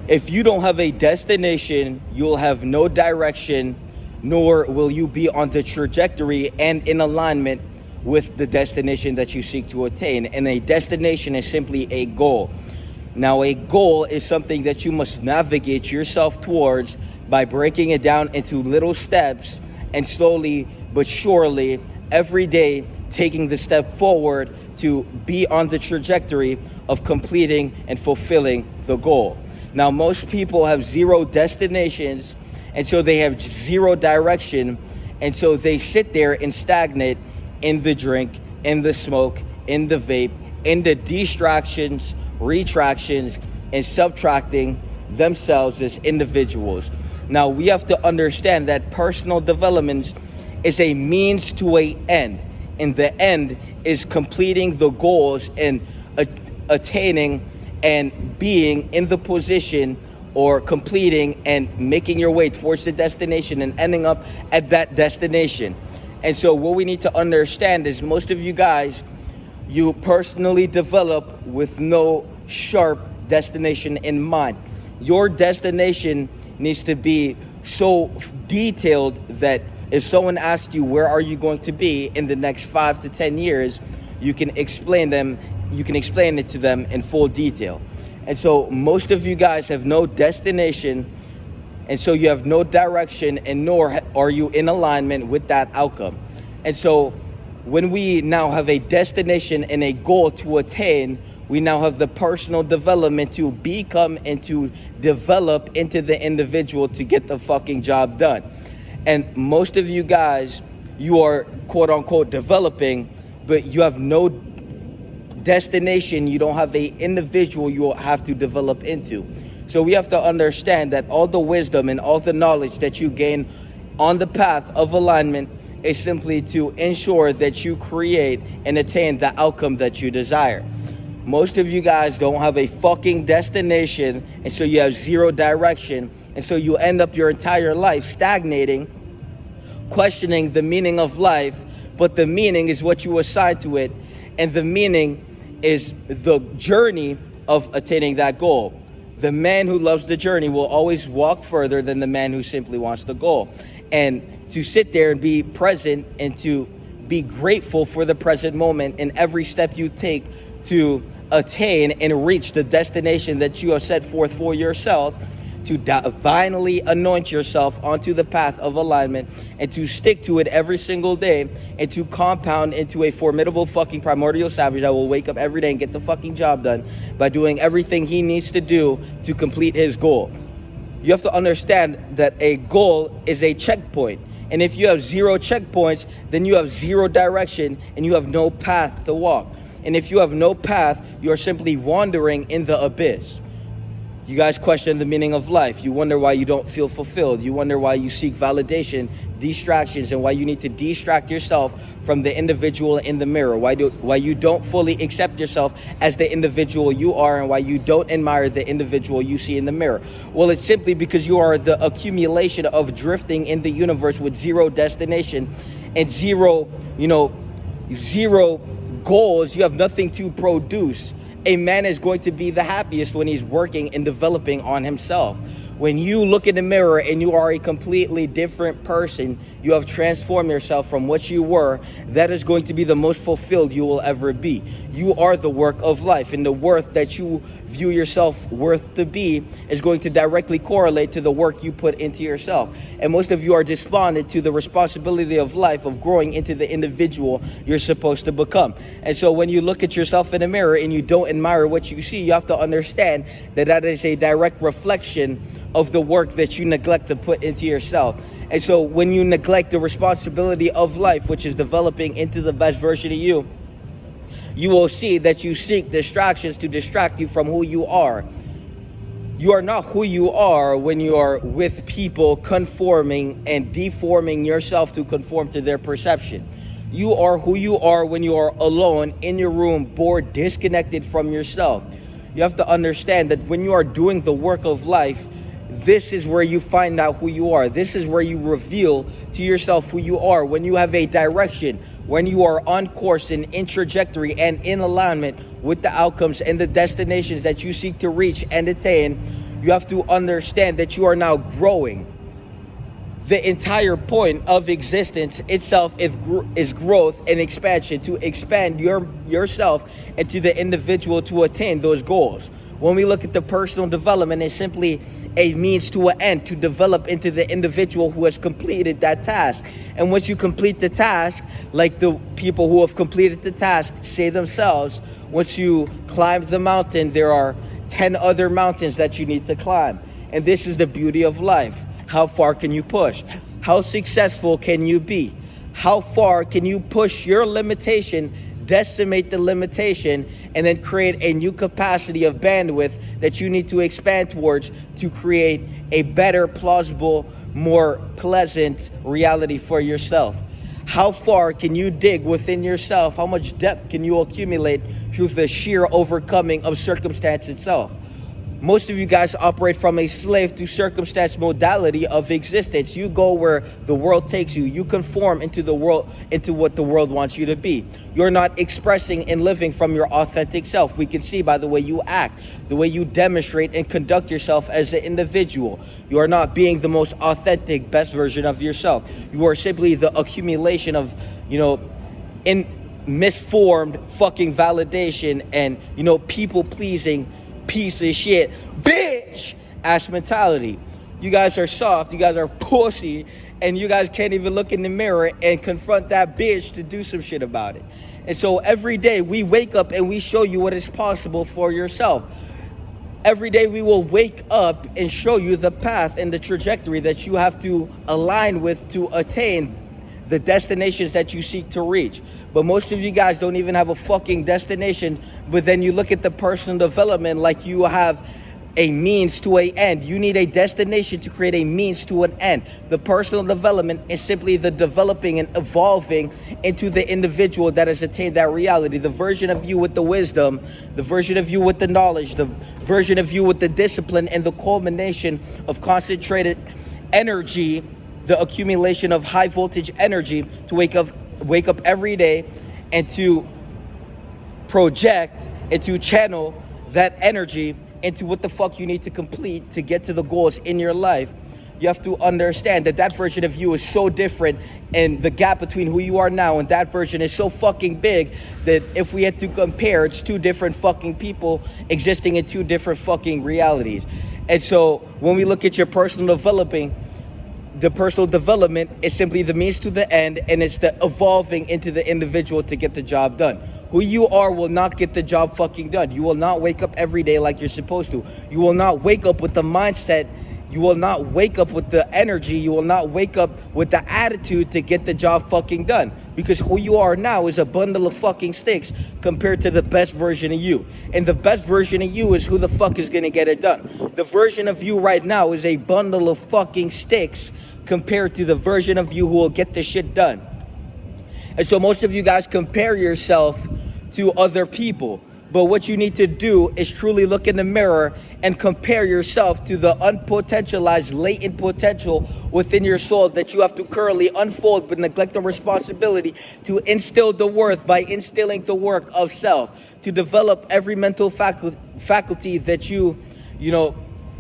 If you don't have a destination, you'll have no direction, nor will you be on the trajectory and in alignment with the destination that you seek to attain. And a destination is simply a goal. Now, a goal is something that you must navigate yourself towards by breaking it down into little steps and slowly but surely every day taking the step forward to be on the trajectory of completing and fulfilling the goal. Now, most people have zero destinations, and so they have zero direction, and so they sit there and stagnate in the drink, in the smoke, in the vape, in the distractions, retractions, and subtracting themselves as individuals. Now, we have to understand that personal development is a means to an end, and the end is completing the goals and attaining and being in the position or completing and making your way towards the destination and ending up at that destination. And so what we need to understand is most of you guys, you personally develop with no sharp destination in mind. Your destination needs to be so detailed that if someone asks you, where are you going to be in the next 5 to 10 years, you can explain it to them in full detail. And so most of you guys have no destination, and so you have no direction, and nor are you in alignment with that outcome. And so when we now have a destination and a goal to attain, we now have the personal development to become and to develop into the individual to get the fucking job done. And most of you guys, you are quote unquote developing, but you have no destination. You don't have a individual you will have to develop into. So we have to understand that all the wisdom and all the knowledge that you gain on the path of alignment is simply to ensure that you create and attain the outcome that you desire. Most of you guys don't have a fucking destination, and so you have zero direction, and so you end up your entire life stagnating, questioning the meaning of life, but the meaning is what you assign to it, and the meaning is the journey of attaining that goal. The man who loves the journey will always walk further than the man who simply wants the goal. And to sit there and be present and to be grateful for the present moment in every step you take to attain and reach the destination that you have set forth for yourself, to divinely anoint yourself onto the path of alignment and to stick to it every single day and to compound into a formidable fucking primordial savage that will wake up every day and get the fucking job done by doing everything he needs to do to complete his goal. You have to understand that a goal is a checkpoint. And if you have zero checkpoints, then you have zero direction and you have no path to walk. And if you have no path, you are simply wandering in the abyss. You guys question the meaning of life. You wonder why you don't feel fulfilled. You wonder why you seek validation, distractions, and why you need to distract yourself from the individual in the mirror. Why you don't fully accept yourself as the individual you are, and why you don't admire the individual you see in the mirror. Well, it's simply because you are the accumulation of drifting in the universe with zero destination and zero goals. You have nothing to produce. A man is going to be the happiest when he's working and developing on himself. When you look in the mirror and you are a completely different person, you have transformed yourself from what you were, that is going to be the most fulfilled you will ever be. You are the work of life, and the worth that you view yourself worth to be is going to directly correlate to the work you put into yourself. And most of you are despondent to the responsibility of life of growing into the individual you're supposed to become. And so when you look at yourself in the mirror and you don't admire what you see, you have to understand that that is a direct reflection of the work that you neglect to put into yourself. And so when you neglect the responsibility of life, which is developing into the best version of you, you will see that you seek distractions to distract you from who you are. You are not who you are when you are with people conforming and deforming yourself to conform to their perception. You are who you are when you are alone in your room, bored, disconnected from yourself. You have to understand that when you are doing the work of life, this is where you find out who you are. This is where you reveal to yourself who you are. When you have a direction, when you are on course and in trajectory and in alignment with the outcomes and the destinations that you seek to reach and attain, You have to understand that you are now growing. The entire point of existence itself is growth and expansion, to expand yourself into the individual to attain those goals. When we look at the personal development, it's simply a means to an end, to develop into the individual who has completed that task. And once you complete the task, like the people who have completed the task say themselves, once you climb the mountain, there are 10 other mountains that you need to climb. And this is the beauty of life. How far can you push? How successful can you be? How far can you push your limitation, decimate the limitation, and then create a new capacity of bandwidth that you need to expand towards to create a better, plausible, more pleasant reality for yourself? How far can you dig within yourself? How much depth can you accumulate through the sheer overcoming of circumstance itself? Most of you guys operate from a slave to circumstance modality of existence. You go where the world takes you. You conform into the world, into what the world wants you to be. You're not expressing and living from your authentic self. We can see by the way you act, the way you demonstrate and conduct yourself as an individual. You are not being the most authentic, best version of yourself. You are simply the accumulation of, in misformed fucking validation and, people pleasing piece of shit, bitch ass mentality. You guys are soft, you guys are pussy, and you guys can't even look in the mirror and confront that bitch to do some shit about it. And so every day we wake up and we show you what is possible for yourself. Every day we will wake up and show you the path and the trajectory that you have to align with to attain the destinations that you seek to reach. But most of you guys don't even have a fucking destination, but then you look at the personal development like you have a means to an end. You need a destination to create a means to an end. The personal development is simply the developing and evolving into the individual that has attained that reality. The version of you with the wisdom, the version of you with the knowledge, the version of you with the discipline, and the culmination of concentrated energy, the accumulation of high voltage energy to wake up every day and to project and to channel that energy into what the fuck you need to complete to get to the goals in your life. You have to understand that that version of you is so different, and the gap between who you are now and that version is so fucking big that if we had to compare, it's two different fucking people existing in two different fucking realities. And so when we look at your personal developing, the personal development is simply the means to the end, and it's the evolving into the individual to get the job done. Who you are will not get the job fucking done. You will not wake up every day like you're supposed to. You will not wake up with the mindset. You will not wake up with the energy. You will not wake up with the attitude to get the job fucking done. Because who you are now is a bundle of fucking sticks compared to the best version of you. And the best version of you is who the fuck is gonna get it done. The version of you right now is a bundle of fucking sticks compared to the version of you who will get the shit done. And so most of you guys compare yourself to other people. But what you need to do is truly look in the mirror and compare yourself to the unpotentialized latent potential within your soul that you have to currently unfold, but neglect the responsibility to instill the worth by instilling the work of self, to develop every mental faculty that you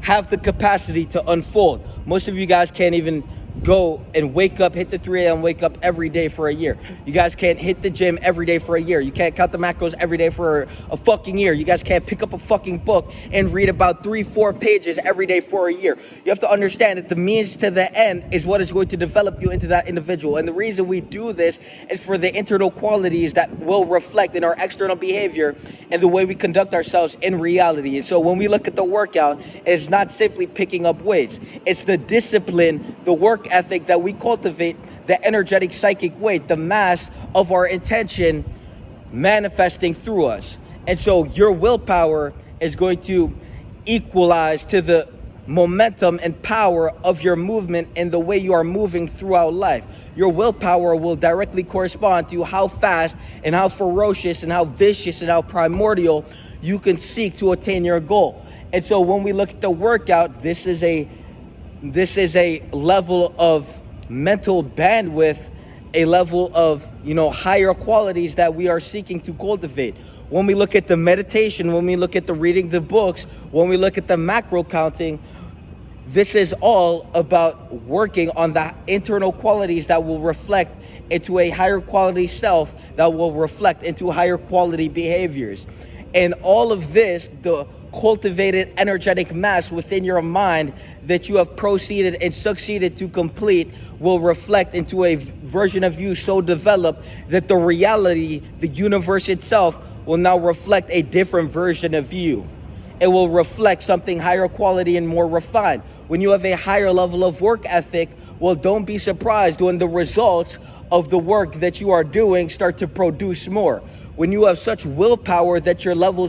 have the capacity to unfold. Most of you guys can't even go and wake up, hit the 3 a.m., wake up every day for a year. You guys can't hit the gym every day for a year. You can't count the macros every day for a fucking year. You guys can't pick up a fucking book and read about 3-4 pages every day for a year. You have to understand that the means to the end is what is going to develop you into that individual. And the reason we do this is for the internal qualities that will reflect in our external behavior and the way we conduct ourselves in reality. And so when we look at the workout, it's not simply picking up weights. It's the discipline, the work ethic that we cultivate, the energetic psychic weight, the mass of our intention manifesting through us. And so your willpower is going to equalize to the momentum and power of your movement and the way you are moving throughout life. Your willpower will directly correspond to how fast and how ferocious and how vicious and how primordial you can seek to attain your goal. And so when we look at the workout, this is a level of mental bandwidth a level of, higher qualities that we are seeking to cultivate. When we look at the meditation, when we look at the reading the books, when we look at the macro counting, this is all about working on the internal qualities that will reflect into a higher quality self, that will reflect into higher quality behaviors. And all of this, the cultivated energetic mass within your mind that you have proceeded and succeeded to complete, will reflect into a version of you so developed that the reality, the universe itself, will now reflect a different version of you. It will reflect something higher quality and more refined. When you have a higher level of work ethic, well, don't be surprised when the results of the work that you are doing start to produce more. When you have such willpower that your level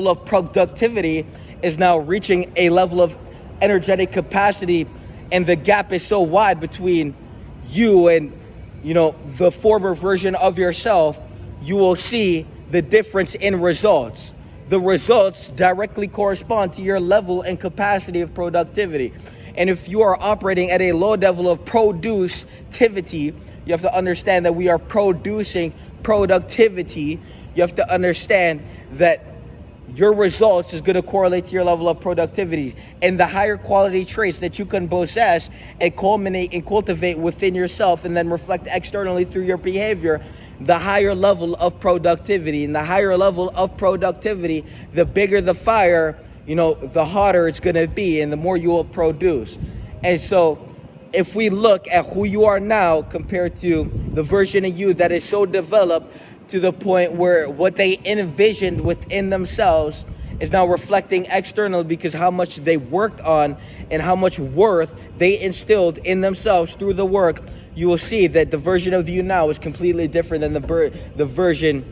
of productivity is now reaching a level of energetic capacity, and the gap is so wide between you and the former version of yourself, you will see the difference in results. The results directly correspond to your level and capacity of productivity. And if you are operating at a low level of productivity, you have to understand that we are producing productivity. You have to understand that your results is going to correlate to your level of productivity. And the higher quality traits that you can possess and culminate and cultivate within yourself and then reflect externally through your behavior, the higher level of productivity. And the higher level of productivity, the bigger the fire, the hotter it's going to be and the more you will produce. And so if we look at who you are now compared to the version of you that is so developed to the point where what they envisioned within themselves is now reflecting external, because how much they worked on and how much worth they instilled in themselves through the work, you will see that the version of you now is completely different than the version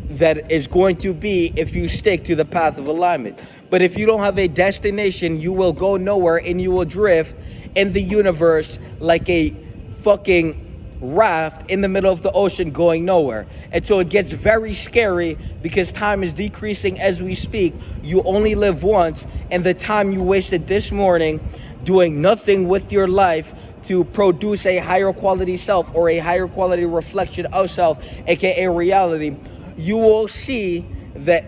that is going to be if you stick to the path of alignment. But if you don't have a destination, you will go nowhere and you will drift in the universe like a fucking raft in the middle of the ocean going nowhere. And so it gets very scary because time is decreasing as we speak. You only live once, and the time you wasted this morning doing nothing with your life to produce a higher quality self or a higher quality reflection of self, aka reality, you will see that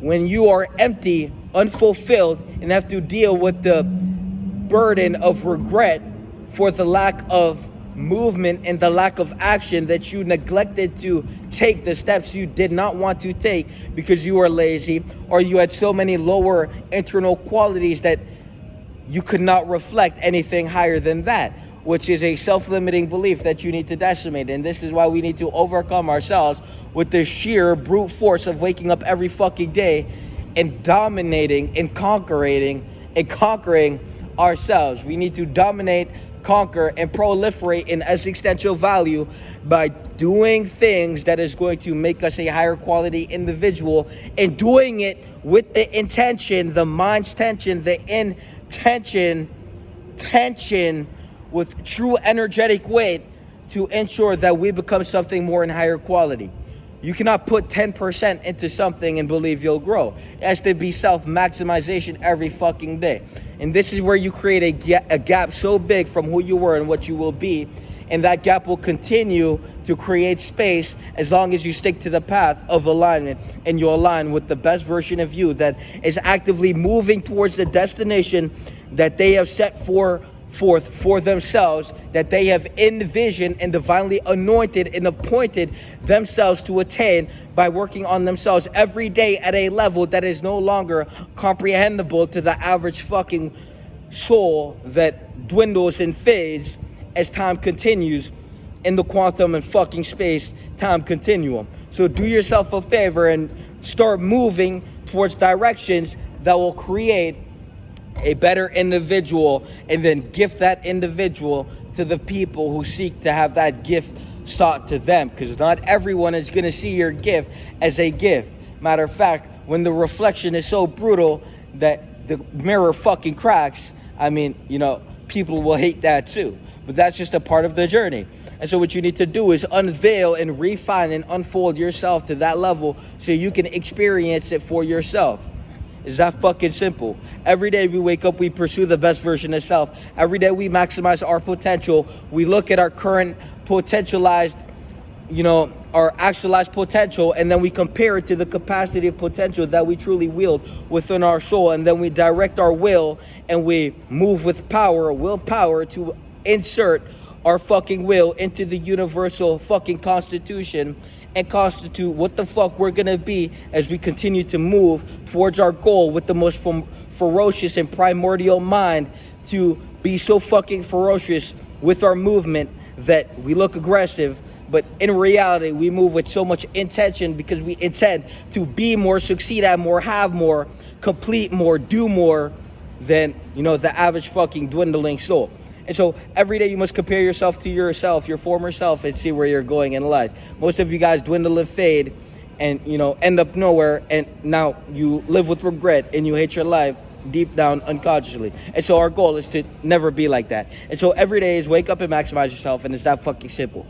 when you are empty, unfulfilled, and have to deal with the burden of regret for the lack of movement and the lack of action that you neglected to take, the steps you did not want to take because you were lazy, or you had so many lower internal qualities that you could not reflect anything higher than that, which is a self-limiting belief that you need to decimate. And this is why we need to overcome ourselves with the sheer brute force of waking up every fucking day and dominating and conquering ourselves. We need to dominate, conquer, and proliferate in existential value by doing things that is going to make us a higher quality individual, and doing it with the intention, the mind's tension, the intention with true energetic weight to ensure that we become something more in higher quality. You cannot put 10% into something and believe you'll grow. It has to be self-maximization every fucking day. And this is where you create a gap so big from who you were and what you will be. And that gap will continue to create space as long as you stick to the path of alignment and you align with the best version of you that is actively moving towards the destination that they have set forth for themselves, that they have envisioned and divinely anointed and appointed themselves to attain by working on themselves every day at a level that is no longer comprehensible to the average fucking soul that dwindles and fades as time continues in the quantum and fucking space time continuum. So do yourself a favor and start moving towards directions that will create a better individual, and then gift that individual to the people who seek to have that gift sought to them, because not everyone is going to see your gift as a gift. Matter of fact, when the reflection is so brutal that the mirror fucking cracks, people will hate that too. But that's just a part of the journey. And so what you need to do is unveil and refine and unfold yourself to that level so you can experience it for yourself. It's that fucking simple. Every day we wake up, we pursue the best version of self. Every day we maximize our potential. We look at our current potentialized, our actualized potential, and then we compare it to the capacity of potential that we truly wield within our soul. And then we direct our will and we move with willpower to insert our fucking will into the universal fucking constitution and constitute what the fuck we're gonna be as we continue to move towards our goal with the most ferocious and primordial mind, to be so fucking ferocious with our movement that we look aggressive, but in reality we move with so much intention because we intend to be more, succeed at more, have more, complete more, do more than the average fucking dwindling soul. And so every day you must compare yourself to yourself, your former self, and see where you're going in life. Most of you guys dwindle and fade and, end up nowhere. And now you live with regret and you hate your life deep down unconsciously. And so our goal is to never be like that. And so every day is wake up and maximize yourself. And it's that fucking simple.